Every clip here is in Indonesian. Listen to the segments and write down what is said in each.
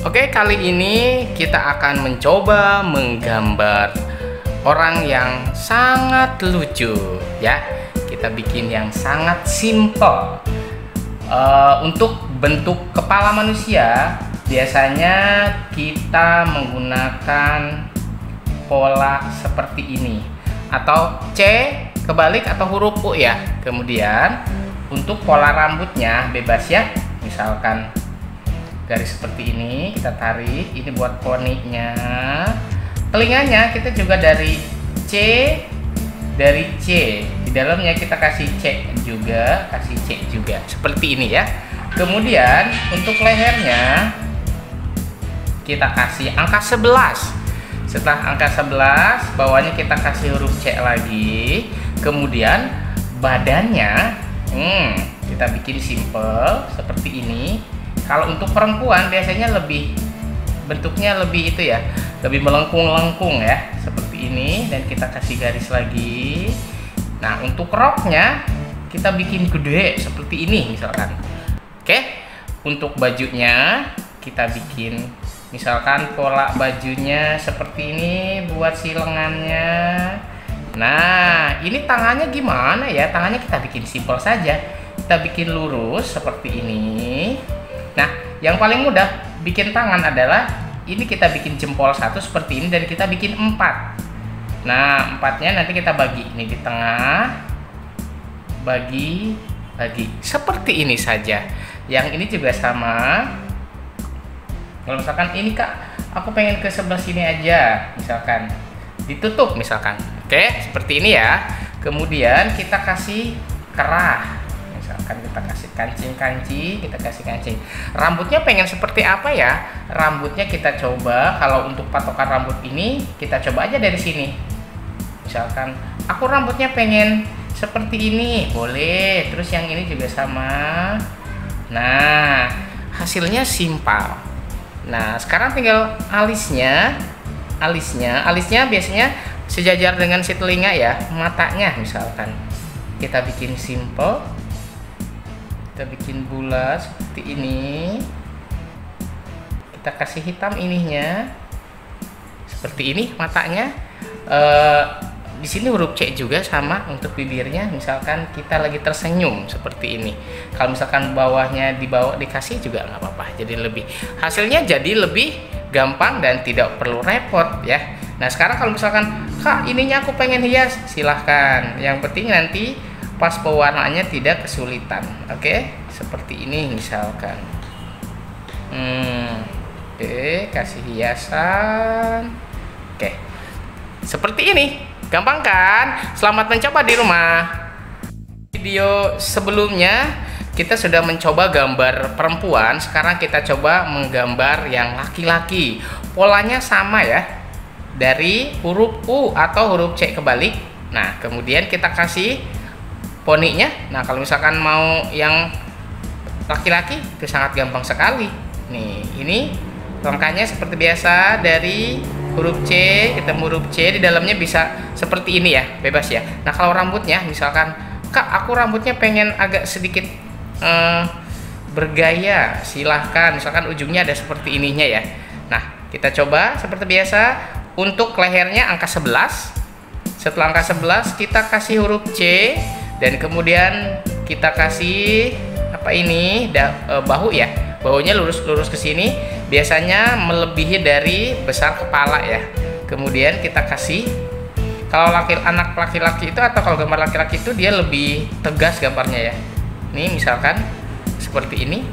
Oke, kali ini kita akan mencoba menggambar orang yang sangat lucu ya. Kita bikin yang sangat simple. Untuk bentuk kepala manusia biasanya kita menggunakan pola seperti ini, atau C kebalik atau huruf U ya. Kemudian untuk pola rambutnya bebas ya, misalkan garis seperti ini kita tarik, ini buat poninya. Telinganya kita juga dari C, di dalamnya kita kasih C juga, seperti ini ya. Kemudian untuk lehernya kita kasih angka 11. Setelah angka 11 bawahnya kita kasih huruf C lagi. Kemudian badannya kita bikin simple seperti ini. Kalau untuk perempuan biasanya bentuknya lebih itu ya, lebih melengkung-lengkung ya, seperti ini, dan kita kasih garis lagi. Nah, untuk roknya kita bikin gede seperti ini misalkan. Oke, untuk bajunya kita bikin misalkan pola bajunya seperti ini buat si lengannya. Nah, ini tangannya gimana ya? Tangannya kita bikin simple saja. Kita bikin lurus seperti ini. Nah, yang paling mudah bikin tangan adalah ini, kita bikin jempol satu seperti ini dan kita bikin 4. Nah, 4-nya nanti kita bagi. Ini di tengah, bagi seperti ini saja. Yang ini juga sama. Kalau misalkan ini Kak, aku pengen ke sebelah sini aja, misalkan ditutup misalkan. Oke, seperti ini ya. Kemudian kita kasih kerah. Misalkan kita kasih kancing. Rambutnya pengen seperti apa ya? Rambutnya kita coba, kalau untuk patokan rambut ini kita coba aja dari sini. Misalkan aku rambutnya pengen seperti ini, boleh. Terus yang ini juga sama. Nah, hasilnya simpel. Nah, sekarang tinggal alisnya biasanya sejajar dengan si telinga ya. Matanya misalkan kita bikin simple, kita bikin bulat seperti ini. Kita kasih hitam ininya seperti ini matanya. Di sini huruf C juga sama untuk bibirnya. Misalkan kita lagi tersenyum seperti ini. Kalau misalkan bawahnya dikasih juga nggak apa-apa. Jadi hasilnya jadi lebih gampang dan tidak perlu repot ya. Nah, sekarang kalau misalkan Kak, ininya aku pengen hias, silahkan. Yang penting nanti pas pewarnaannya tidak kesulitan. Oke, seperti ini misalkan. Oke, kasih hiasan. Oke, seperti ini. Gampang kan? Selamat mencoba di rumah. Video sebelumnya kita sudah mencoba gambar perempuan. Sekarang kita coba menggambar yang laki-laki. Polanya sama ya, dari huruf U atau huruf C kebalik. Nah, kemudian kita kasih poninya. Nah, kalau misalkan mau yang laki-laki itu sangat gampang sekali. Nih, ini langkahnya seperti biasa, dari huruf C, ketemu huruf C, di dalamnya bisa seperti ini ya, bebas ya. Nah, kalau rambutnya misalkan Kak, aku rambutnya pengen agak sedikit bergaya, silahkan. Misalkan ujungnya ada seperti ininya ya. Nah, kita coba seperti biasa. Untuk lehernya angka 11. Setelah angka 11 kita kasih huruf C, dan kemudian kita kasih apa ini, bahu ya. Bahunya lurus ke sini, biasanya melebihi dari besar kepala ya. Kemudian kita kasih, kalau anak laki-laki itu atau kalau gambar laki-laki itu dia lebih tegas gambarnya ya. Ini misalkan seperti ini.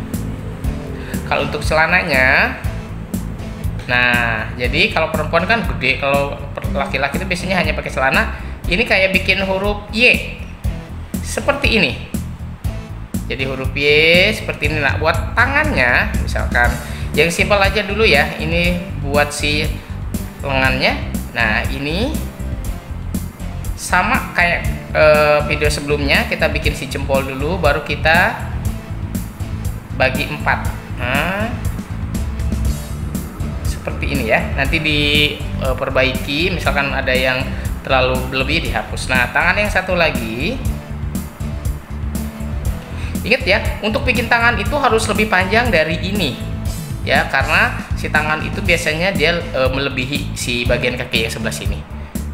Kalau untuk celananya, nah, jadi kalau perempuan kan gede, kalau laki-laki itu biasanya hanya pakai celana. Ini kayak bikin huruf Y seperti ini. Jadi huruf Y seperti ini. Nah, buat tangannya misalkan yang simpel aja dulu ya. Ini buat si lengannya. Nah, ini sama kayak video sebelumnya, kita bikin si jempol dulu, baru kita bagi 4. Nah, seperti ini ya. Nanti diperbaiki, misalkan ada yang terlalu lebih dihapus. Nah, tangan yang satu lagi, ingat ya, untuk bikin tangan itu harus lebih panjang dari ini ya, karena si tangan itu biasanya dia melebihi si bagian kaki yang sebelah sini.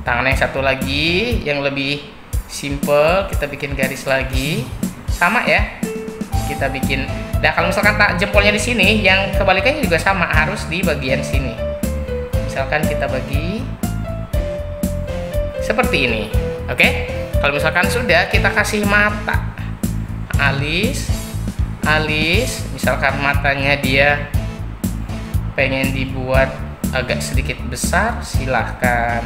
Tangan yang satu lagi yang lebih simple, kita bikin garis lagi, sama ya. Kita bikin. Nah kalau misalkan jempolnya di sini, yang kebalikannya juga sama, harus di bagian sini. Misalkan kita bagi seperti ini, oke? Kalau misalkan sudah, kita kasih mata, alis. Misalkan matanya dia pengen dibuat agak sedikit besar, silahkan.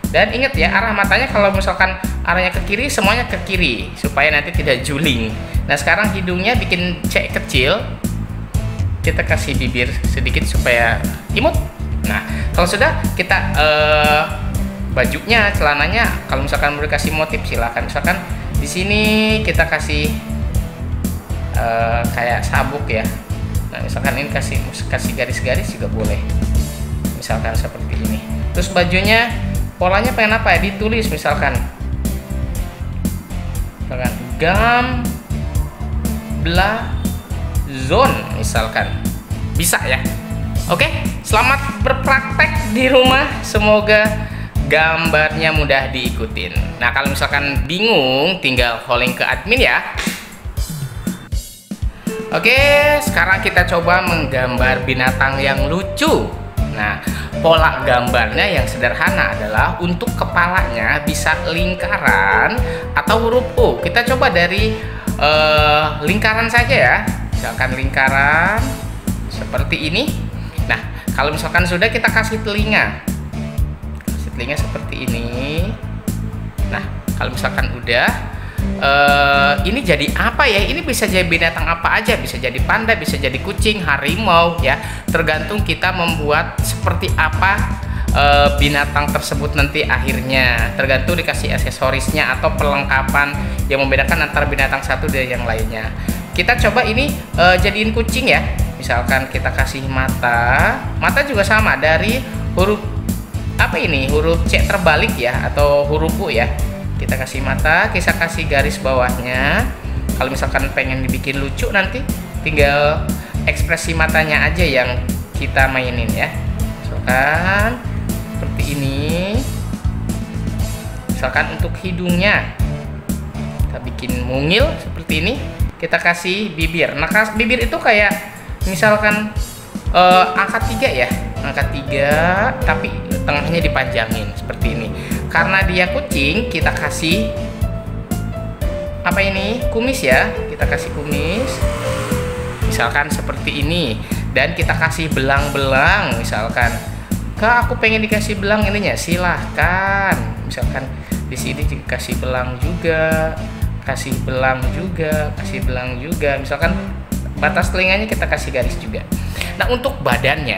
Dan ingat ya, arah matanya kalau misalkan arahnya ke kiri, semuanya ke kiri supaya nanti tidak juling. Nah sekarang hidungnya bikin C kecil, kita kasih bibir sedikit supaya imut. Nah kalau sudah, kita bajunya, celananya, kalau misalkan mau dikasih motif silahkan. Misalkan di sini kita kasih kayak sabuk ya. Nah misalkan ini kasih garis-garis juga boleh, misalkan seperti ini. Terus bajunya polanya pengen apa ya, ditulis misalkan Gamblazon misalkan, bisa ya. Oke, selamat berpraktek di rumah, semoga gambarnya mudah diikutin. Nah kalau misalkan bingung, tinggal calling ke admin ya. Oke, sekarang kita coba menggambar binatang yang lucu. Nah, pola gambarnya yang sederhana adalah untuk kepalanya bisa lingkaran atau huruf U. Kita coba dari lingkaran saja ya. Misalkan lingkaran seperti ini. Nah, kalau misalkan sudah, kita kasih telinga. Kasih telinga seperti ini. Nah, kalau misalkan udah, ini jadi apa ya? Ini bisa jadi binatang apa aja, bisa jadi panda, bisa jadi kucing, harimau ya. Tergantung kita membuat seperti apa binatang tersebut nanti akhirnya. Tergantung dikasih aksesorisnya atau perlengkapan yang membedakan antara binatang satu dan yang lainnya. Kita coba ini jadiin kucing ya. Misalkan kita kasih mata. Mata juga sama, dari huruf apa ini? Huruf C terbalik ya, atau huruf U ya. Kita kasih mata, kita kasih garis bawahnya. Kalau misalkan pengen dibikin lucu nanti, tinggal ekspresi matanya aja yang kita mainin ya. Misalkan seperti ini. Misalkan untuk hidungnya, kita bikin mungil seperti ini. Kita kasih bibir. Nah bibir itu kayak misalkan angka 3 ya, angka 3 tapi tengahnya dipanjangin seperti ini. Karena dia kucing, kita kasih apa ini, kumis ya, kita kasih kumis misalkan seperti ini. Dan kita kasih belang-belang, misalkan Kak aku pengen dikasih belang ininya, silahkan. Misalkan di sini kasih belang juga, kasih belang juga, kasih belang juga. Misalkan batas telinganya kita kasih garis juga. Nah untuk badannya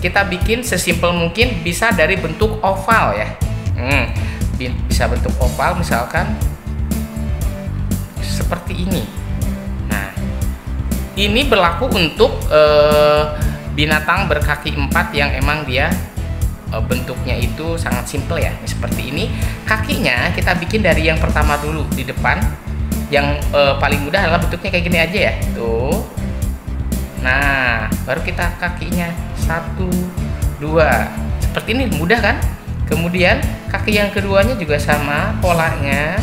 kita bikin sesimpel mungkin, bisa dari bentuk oval ya. Bisa bentuk oval misalkan seperti ini. Nah ini berlaku untuk binatang berkaki 4 yang emang dia bentuknya itu sangat simple ya, seperti ini. Kakinya kita bikin dari yang pertama dulu di depan. Yang paling mudah adalah bentuknya kayak gini aja ya, tuh. Nah baru kita kakinya 1, 2 seperti ini, mudah kan? Kemudian kaki yang keduanya juga sama polanya.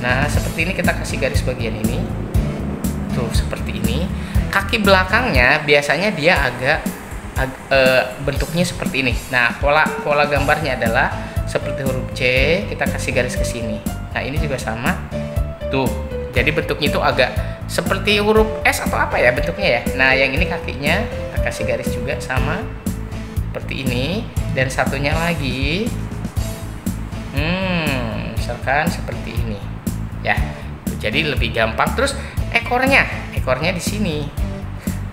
Nah seperti ini, kita kasih garis bagian ini tuh seperti ini. Kaki belakangnya biasanya dia agak bentuknya seperti ini. Nah pola gambarnya adalah seperti huruf C, kita kasih garis ke sini. Nah ini juga sama tuh, jadi bentuknya itu agak seperti huruf S atau apa ya bentuknya ya. Nah yang ini kakinya kita kasih garis juga sama seperti ini. Dan satunya lagi misalkan seperti ini ya, jadi lebih gampang. Terus ekornya di sini.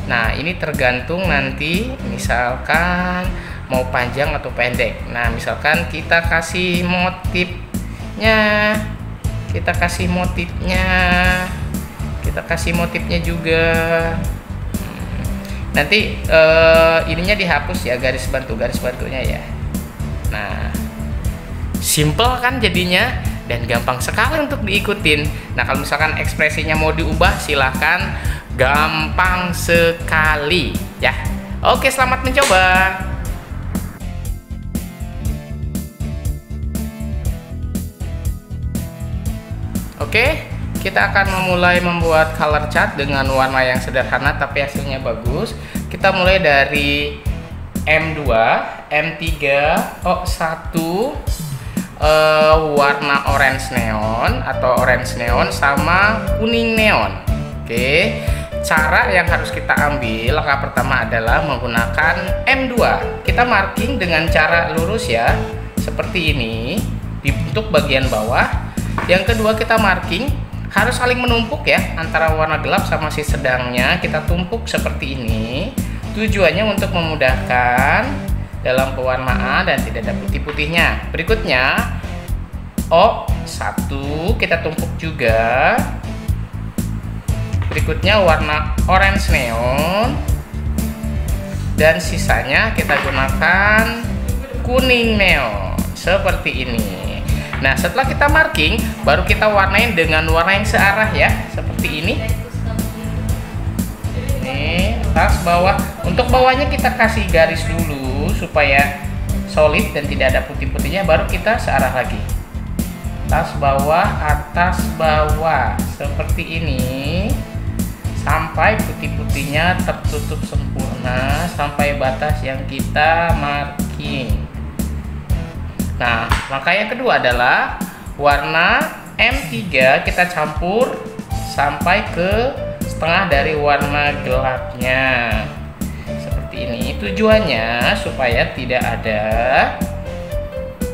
Nah ini tergantung nanti misalkan mau panjang atau pendek. Nah misalkan kita kasih motifnya, kita kasih motifnya juga. Nanti ininya dihapus ya, garis bantunya ya. Nah simple kan jadinya, dan gampang sekali untuk diikutin. Nah kalau misalkan ekspresinya mau diubah, silahkan Gampang sekali ya. Oke, selamat mencoba. Oke, kita akan memulai membuat color chart dengan warna yang sederhana tapi hasilnya bagus. Kita mulai dari M2, M3, O1, warna orange neon atau orange neon sama kuning neon. Oke, cara yang harus kita ambil, langkah pertama adalah menggunakan M2. Kita marking dengan cara lurus ya, seperti ini untuk bagian bawah. Yang kedua, kita marking harus saling menumpuk ya, antara warna gelap sama si sedangnya kita tumpuk seperti ini. Tujuannya untuk memudahkan dalam pewarnaan dan tidak ada putih-putihnya. Berikutnya O1 kita tumpuk juga. Berikutnya warna orange neon, dan sisanya kita gunakan kuning neon seperti ini. Nah, setelah kita marking, baru kita warnain dengan warna yang searah ya, seperti ini. Ini atas bawah. Untuk bawahnya kita kasih garis dulu supaya solid dan tidak ada putih-putihnya, baru kita searah lagi. Atas bawah seperti ini sampai putih-putihnya tertutup sempurna sampai batas yang kita marking. Nah, langkah yang kedua adalah warna M3 kita campur sampai ke setengah dari warna gelapnya seperti ini. Tujuannya supaya tidak ada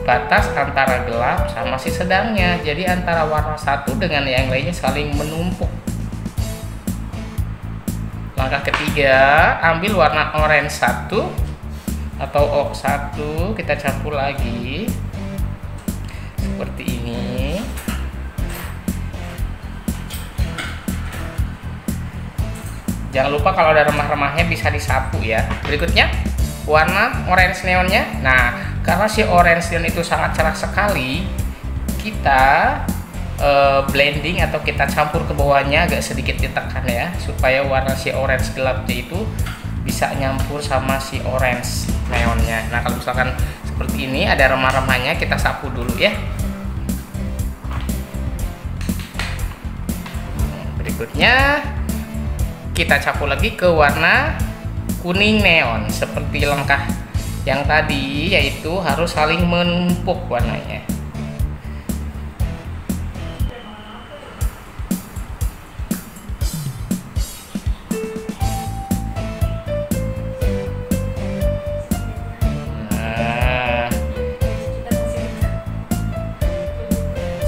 batas antara gelap sama si sedangnya, jadi antara warna satu dengan yang lainnya saling menumpuk. Langkah ketiga, ambil warna orange 1 atau O1, kita campur lagi seperti ini. Jangan lupa kalau ada remah-remahnya bisa disapu ya. Berikutnya warna orange neonnya. Nah, karena si orange neon itu sangat cerah sekali, kita blending atau kita campur ke bawahnya agak sedikit ditekan ya, supaya warna si orange gelapnya itu bisa nyampur sama si orange neonnya. Nah, kalau misalkan seperti ini ada remah-remahnya, kita sapu dulu ya. Berikutnya kita campur lagi ke warna kuning neon seperti langkah yang tadi, yaitu harus saling menumpuk warnanya.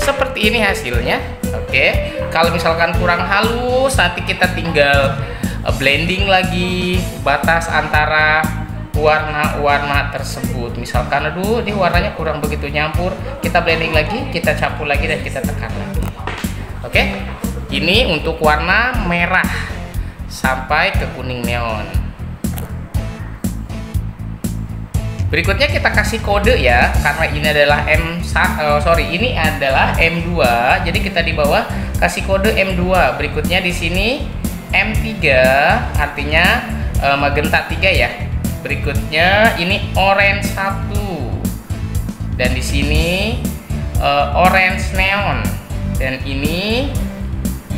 Seperti ini hasilnya. Oke, kalau misalkan kurang halus, nanti kita tinggal blending lagi batas antara warna-warna tersebut. Misalkan aduh, ini warnanya kurang begitu nyampur, kita blending lagi, kita campur lagi dan kita tekan lagi. Oke, ini untuk warna merah sampai ke kuning neon. Berikutnya kita kasih kode ya, karena ini adalah ini adalah M2, jadi kita di bawah kasih kode M2. Berikutnya di sini M3, artinya magenta 3 ya. Berikutnya ini orange 1, dan di sini orange neon, dan ini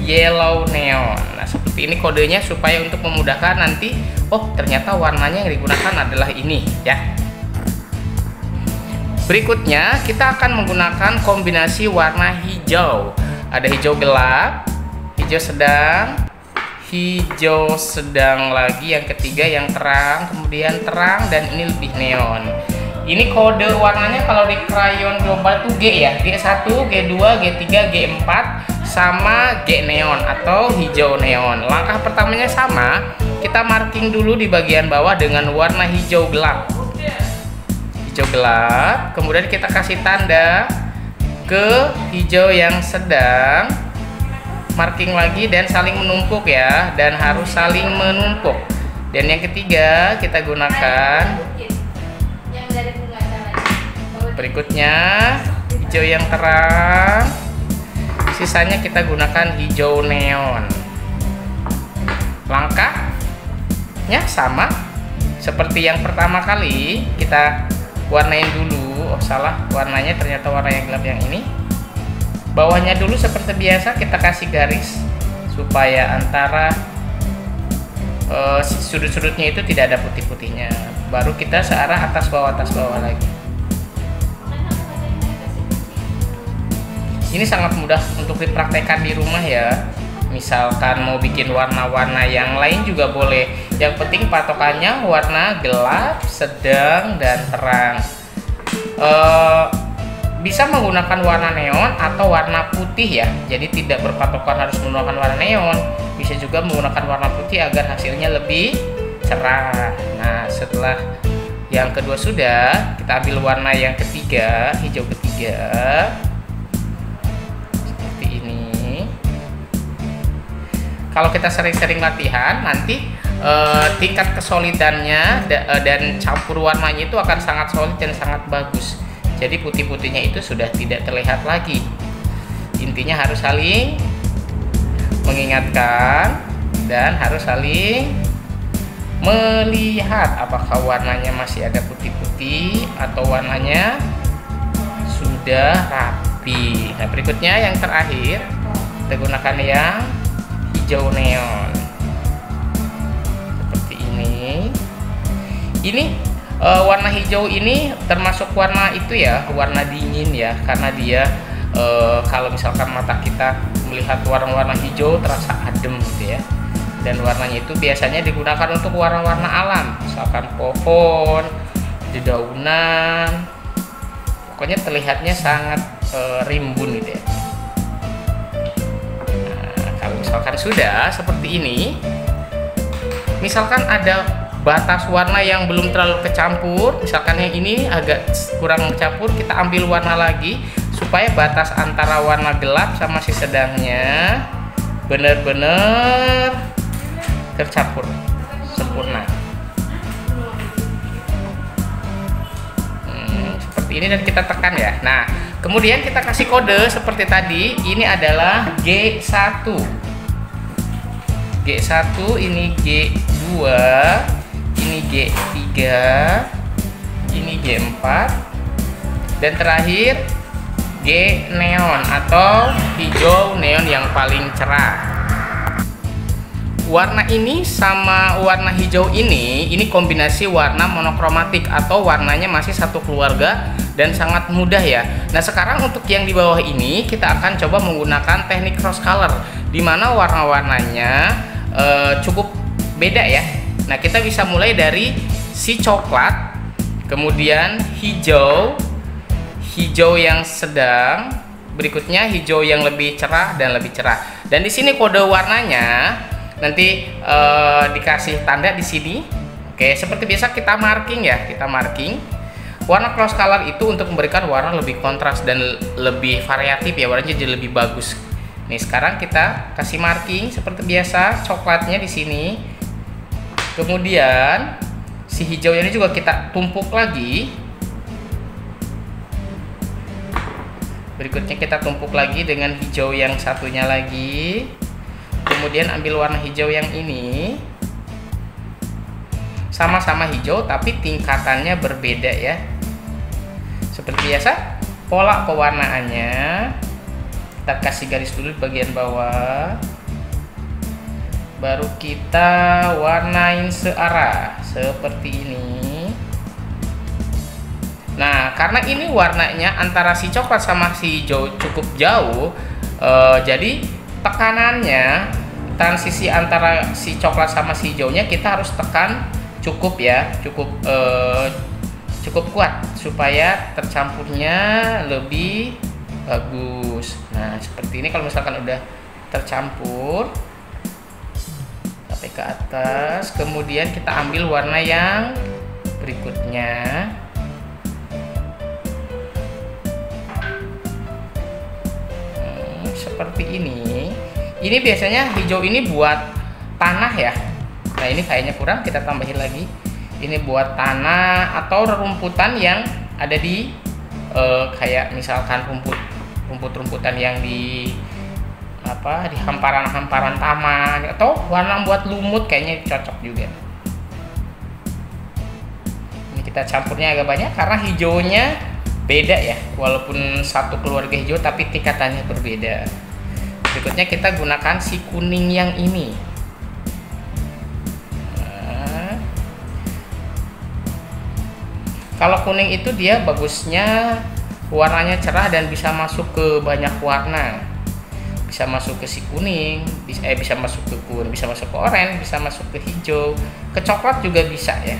yellow neon. Nah, seperti ini kodenya supaya untuk memudahkan nanti, oh ternyata warnanya yang digunakan adalah ini ya. Berikutnya kita akan menggunakan kombinasi warna hijau. Ada hijau gelap, hijau sedang lagi, yang ketiga yang terang, kemudian terang, dan ini lebih neon. Ini kode warnanya kalau di krayon global itu G ya, G1, G2, G3, G4 sama G neon atau hijau neon. Langkah pertamanya sama, kita marking dulu di bagian bawah dengan warna hijau gelap. Kemudian kita kasih tanda ke hijau yang sedang, marking lagi dan saling menumpuk ya, dan harus saling menumpuk. Dan yang ketiga kita gunakan berikutnya hijau yang terang, sisanya kita gunakan hijau neon. langkahnya sama seperti yang pertama kali. Kita warnain dulu. Oh salah, warnanya ternyata warna yang gelap yang ini. Bawahnya dulu seperti biasa kita kasih garis supaya antara sudut-sudutnya itu tidak ada putih-putihnya. Baru kita searah atas bawah lagi. Ini sangat mudah untuk dipraktekkan di rumah ya. Misalkan mau bikin warna-warna yang lain juga boleh. Yang penting patokannya warna gelap, sedang, dan terang. Bisa menggunakan warna neon atau warna putih ya. Jadi tidak berpatokan harus menggunakan warna neon. Bisa juga menggunakan warna putih agar hasilnya lebih cerah. Nah, setelah yang kedua sudah, kita ambil warna yang ketiga, hijau ketiga. Kalau kita sering-sering latihan, nanti tingkat kesolidannya dan campur warnanya itu akan sangat solid dan sangat bagus. Jadi putih-putihnya itu sudah tidak terlihat lagi. Intinya harus saling mengingatkan dan harus saling melihat apakah warnanya masih ada putih-putih atau warnanya sudah rapi. Nah, berikutnya yang terakhir, kita gunakan yang hijau neon seperti ini. Warna hijau ini termasuk warna itu ya, warna dingin ya, karena dia kalau misalkan mata kita melihat warna-warna hijau terasa adem gitu ya. Dan warnanya itu biasanya digunakan untuk warna-warna alam, misalkan pohon, dedaunan, pokoknya terlihatnya sangat rimbun gitu ya. Misalkan sudah seperti ini, misalkan ada batas warna yang belum terlalu kecampur, misalkan yang ini agak kurang kecampur, kita ambil warna lagi supaya batas antara warna gelap sama si sedangnya benar-benar tercampur sempurna. Seperti ini dan kita tekan ya. Nah, kemudian kita kasih kode seperti tadi. Ini adalah G1. G1, ini G2, ini G3, ini G4, dan terakhir G neon atau hijau neon yang paling cerah. Warna ini sama warna hijau ini kombinasi warna monokromatik atau warnanya masih satu keluarga dan sangat mudah ya. Nah, sekarang untuk yang di bawah ini kita akan coba menggunakan teknik cross color, di mana warna-warnanya cukup beda ya. Nah, kita bisa mulai dari si coklat, kemudian hijau yang sedang, berikutnya hijau yang lebih cerah dan lebih cerah. Dan di sini kode warnanya nanti dikasih tanda di sini. Oke, seperti biasa kita marking ya, kita marking. Warna cross color itu untuk memberikan warna lebih kontras dan lebih variatif ya, warnanya jadi lebih bagus. Nih, sekarang kita kasih marking seperti biasa, coklatnya di sini. Kemudian si hijau ini juga kita tumpuk lagi. Berikutnya kita tumpuk lagi dengan hijau yang satunya lagi. Kemudian ambil warna hijau yang ini. Sama-sama hijau tapi tingkatannya berbeda ya. Seperti biasa, pola pewarnaannya kita kasih garis dulu di bagian bawah, baru kita warnain searah seperti ini. Nah, karena ini warnanya antara si coklat sama si hijau cukup jauh, jadi tekanannya, transisi antara si coklat sama si hijaunya kita harus tekan cukup ya, cukup kuat supaya tercampurnya lebih bagus. Nah, seperti ini kalau misalkan udah tercampur, sampai ke atas, kemudian kita ambil warna yang berikutnya. Seperti ini. Ini biasanya hijau ini buat tanah ya. Nah, ini kayaknya kurang, kita tambahin lagi. Ini buat tanah atau rerumputan yang ada di kayak misalkan rumput-rumputan yang di apa di hamparan-hamparan taman, atau warna buat lumut kayaknya cocok juga. Ini kita campurnya agak banyak karena hijaunya beda ya, walaupun satu keluarga hijau tapi tingkatannya berbeda. Berikutnya kita gunakan si kuning yang ini. Kalau kuning itu dia bagusnya warnanya cerah dan bisa masuk ke banyak warna. Bisa masuk ke si kuning, bisa masuk ke kuning, bisa masuk ke oranye, bisa masuk ke hijau, ke coklat juga bisa ya.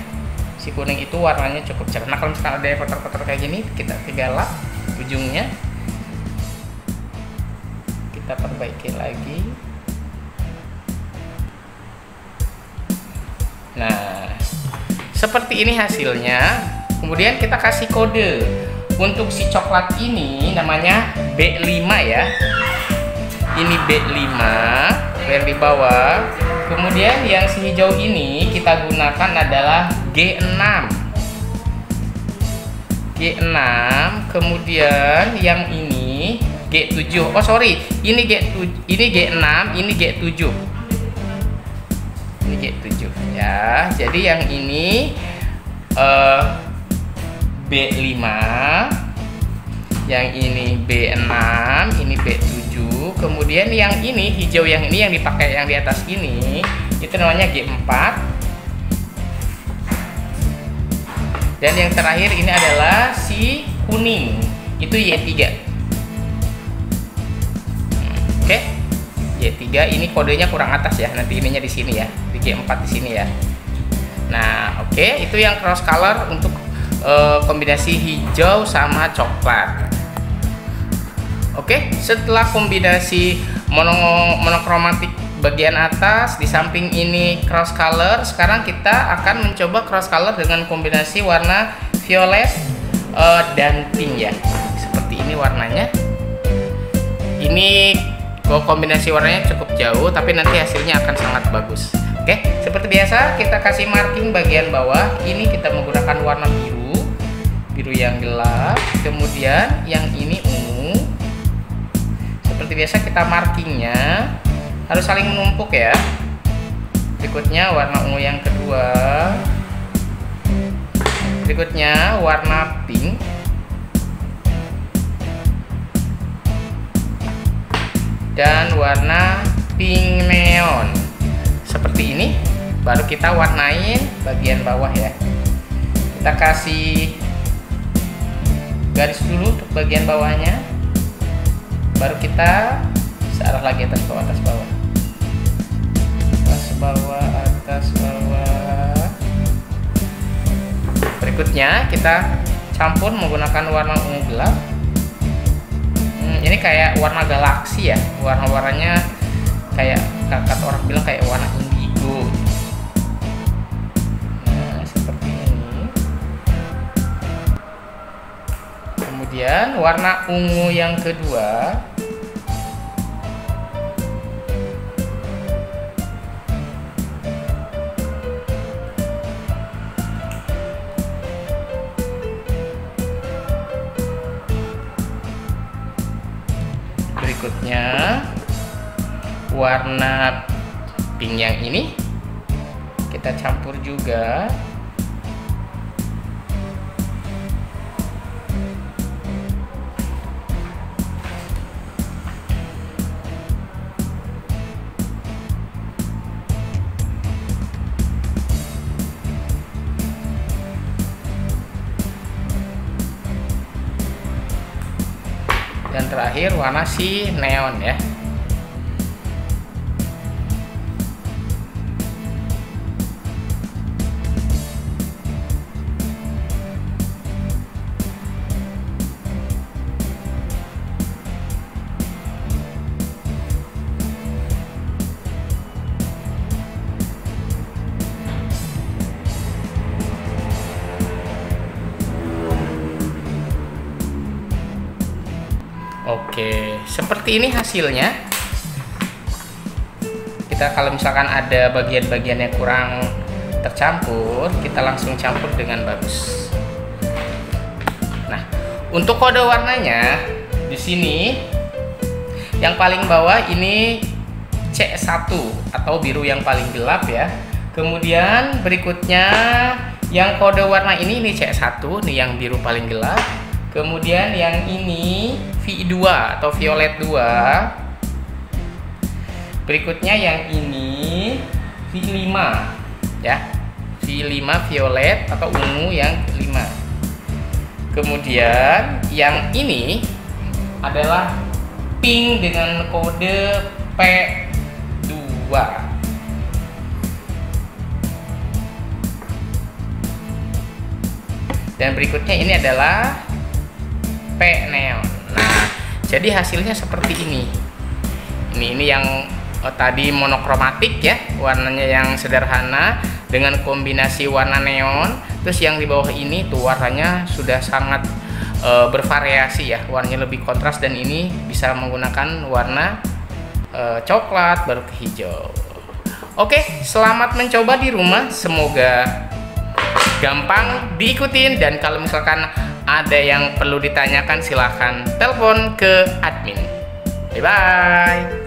Si kuning itu warnanya cukup cerah. Nah, kalau misalkan ada kotor-kotor kayak gini, kita tinggal lap ujungnya. Kita perbaiki lagi. Nah, seperti ini hasilnya. Kemudian kita kasih kode untuk si coklat ini, namanya B5 ya. Ini B5 yang di bawah. Kemudian yang si hijau ini kita gunakan adalah G6. G6. Kemudian yang ini G7. Oh sorry, ini G6, ini G7. Ini G7 ya. Jadi yang ini B5, yang ini B6, ini B7, kemudian yang ini hijau yang ini yang dipakai yang di atas ini itu namanya G4, dan yang terakhir ini adalah si kuning itu Y3. Oke, Y3 ini kodenya kurang atas ya, nanti ininya di sini ya, di G4 di sini ya. Nah oke, itu yang cross color untuk kombinasi hijau sama coklat. Oke, setelah kombinasi monokromatik bagian atas, di samping ini cross color, sekarang kita akan mencoba cross color dengan kombinasi warna violet dan pink ya. Seperti ini warnanya. Ini kombinasi warnanya cukup jauh, tapi nanti hasilnya akan sangat bagus. Oke, seperti biasa kita kasih marking bagian bawah. Ini kita menggunakan warna biru yang gelap, kemudian yang ini ungu. Seperti biasa kita markingnya harus saling menumpuk ya. Berikutnya warna ungu yang kedua, berikutnya warna pink, dan warna pink neon. Seperti ini, baru kita warnain bagian bawah ya. Kita kasih garis dulu untuk bagian bawahnya, baru kita searah lagi atas bawah, atas bawah, atas bawah, atas bawah. Berikutnya kita campur menggunakan warna ungu gelap. Ini kayak warna galaksi ya, warna-warnanya kayak kata orang bilang kayak warna indigo. Nah seperti ini. Kemudian warna ungu yang kedua, berikutnya warna pink yang ini kita campur juga. Dan terakhir warna si neon ya. Oke, seperti ini hasilnya. Kita kalau misalkan ada bagian-bagian yang kurang tercampur, kita langsung campur dengan bagus. Nah, untuk kode warnanya di sini Yang paling bawah ini C1 atau biru yang paling gelap ya. Kemudian berikutnya yang kode warna ini C1 nih, yang biru paling gelap. Kemudian yang ini V2 atau violet 2. Berikutnya yang ini V5 ya. V5 violet atau ungu yang 5. Kemudian yang ini adalah pink dengan kode P2. Dan berikutnya ini adalah P neon. Nah, jadi hasilnya seperti ini. Ini yang tadi monokromatik ya, warnanya yang sederhana dengan kombinasi warna neon. Terus yang di bawah ini tuh warnanya sudah sangat bervariasi ya, warnanya lebih kontras, dan ini bisa menggunakan warna coklat baru ke hijau. Oke, selamat mencoba di rumah, semoga gampang diikutin, dan kalau misalkan ada yang perlu ditanyakan silahkan telepon ke admin. Bye bye.